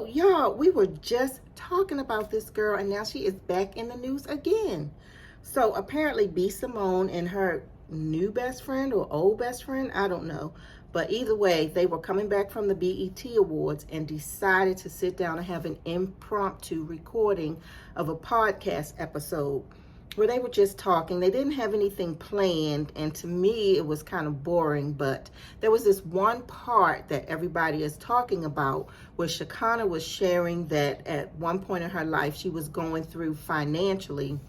y'all, we were just talking about this girl, and now she is back in the news again. So apparently B.Simone and her new best friend or old best friend, I don't know. But either way, they were coming back from the BET Awards and decided to sit down and have an impromptu recording of a podcast episode where they were just talking. They didn't have anything planned, and to me, it was kind of boring, but there was this one part that everybody is talking about where Shekinah was sharing that at one point in her life, she was going through financially.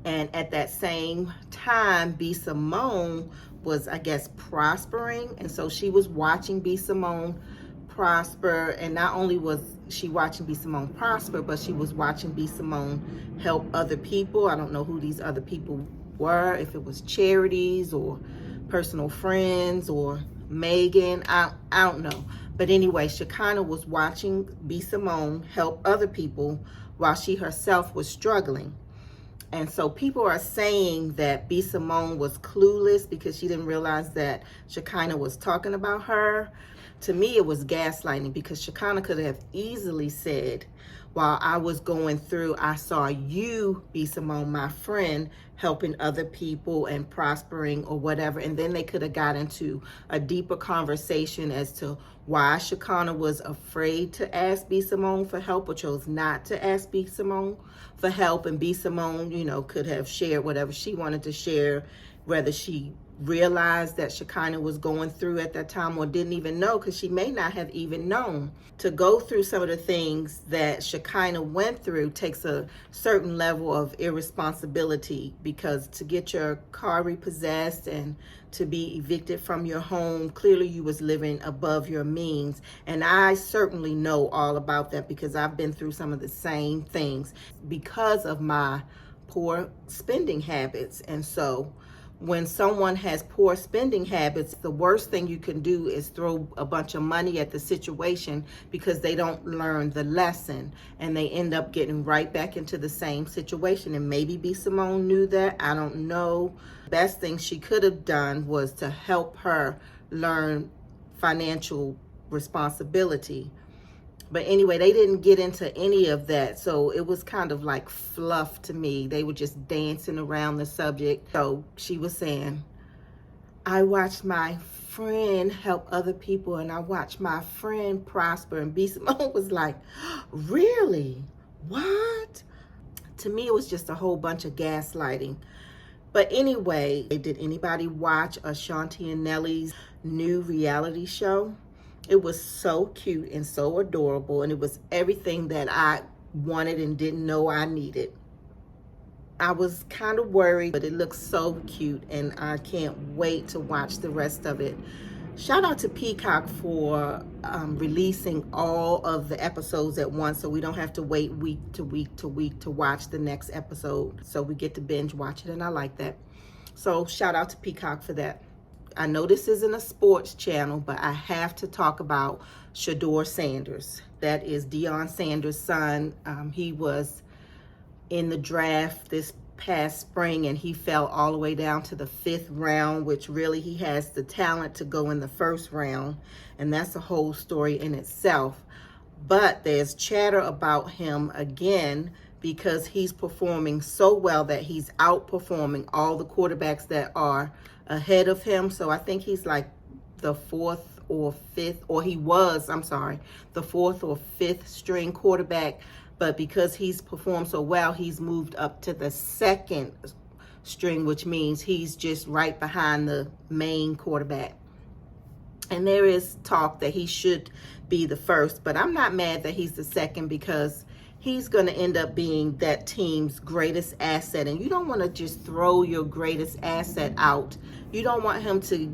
And at that same time, B.Simone was, I guess, prospering. And so she was watching B.Simone prosper. And not only was she watching B.Simone prosper, but she was watching B.Simone help other people. I don't know who these other people were, if it was charities or personal friends or Megan. I don't know. But anyway, Shekinah was watching B.Simone help other people while she herself was struggling. And so people are saying that B.Simone was clueless because she didn't realize that Shekinah was talking about her. To me, it was gaslighting because Shekinah could have easily said, while I was going through, I saw you, B.Simone, my friend, helping other people and prospering or whatever. And then they could have got into a deeper conversation as to why Shekinah was afraid to ask B.Simone for help or chose not to ask B.Simone for help. And B.Simone, could have shared whatever she wanted to share, whether she realized that Shekinah was going through at that time or didn't even know, because she may not have even known. To go through some of the things that Shekinah went through takes a certain level of irresponsibility, because to get your car repossessed and to be evicted from your home, clearly you was living above your means. And I certainly know all about that because I've been through some of the same things because of my poor spending habits. And so when someone has poor spending habits, the worst thing you can do is throw a bunch of money at the situation because they don't learn the lesson and they end up getting right back into the same situation. And maybe B.Simone knew that. I don't know. Best thing she could have done was to help her learn financial responsibility. But anyway, they didn't get into any of that. So it was kind of like fluff to me. They were just dancing around the subject. So she was saying, I watched my friend help other people and I watched my friend prosper. And B.Simone was like, really? What? To me, it was just a whole bunch of gaslighting. But anyway, did anybody watch Ashanti and Nelly's new reality show? It was so cute and so adorable, and it was everything that I wanted and didn't know I needed. I was kind of worried, but it looks so cute, and I can't wait to watch the rest of it. Shout out to Peacock for releasing all of the episodes at once, so we don't have to wait week to week to week to watch the next episode. So we get to binge watch it, and I like that. So shout out to Peacock for that. I know this isn't a sports channel, but I have to talk about Shadeur Sanders. That is Deion Sanders' son. He was in the draft this past spring, and he fell all the way down to the 5th round, which really he has the talent to go in the 1st round, and that's a whole story in itself. But there's chatter about him again because he's performing so well that he's outperforming all the quarterbacks that are ahead of him. So I think he's like the 4th or 5th, or he was, I'm sorry, the 4th or 5th string quarterback. But because he's performed so well, he's moved up to the 2nd string, which means he's just right behind the main quarterback. And there is talk that he should be the 1st, but I'm not mad that he's the 2nd because he's going to end up being that team's greatest asset. And you don't want to just throw your greatest asset out. You don't want him to,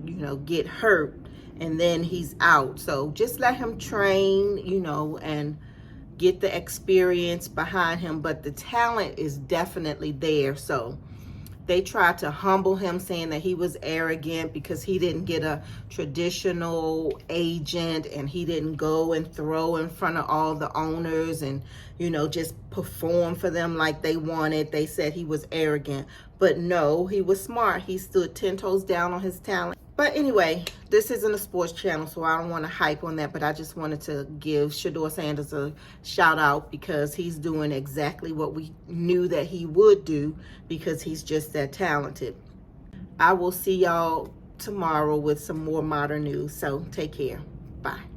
get hurt and then he's out. So just let him train, and get the experience behind him. But the talent is definitely there. So they tried to humble him, saying that he was arrogant because he didn't get a traditional agent and he didn't go and throw in front of all the owners and, just perform for them like they wanted. They said he was arrogant. But no, he was smart. He stood 10 toes down on his talent. But anyway, this isn't a sports channel, so I don't want to hype on that, but I just wanted to give Shadeur Sanders a shout out because he's doing exactly what we knew that he would do because he's just that talented. I will see y'all tomorrow with some more modern news, so take care. Bye.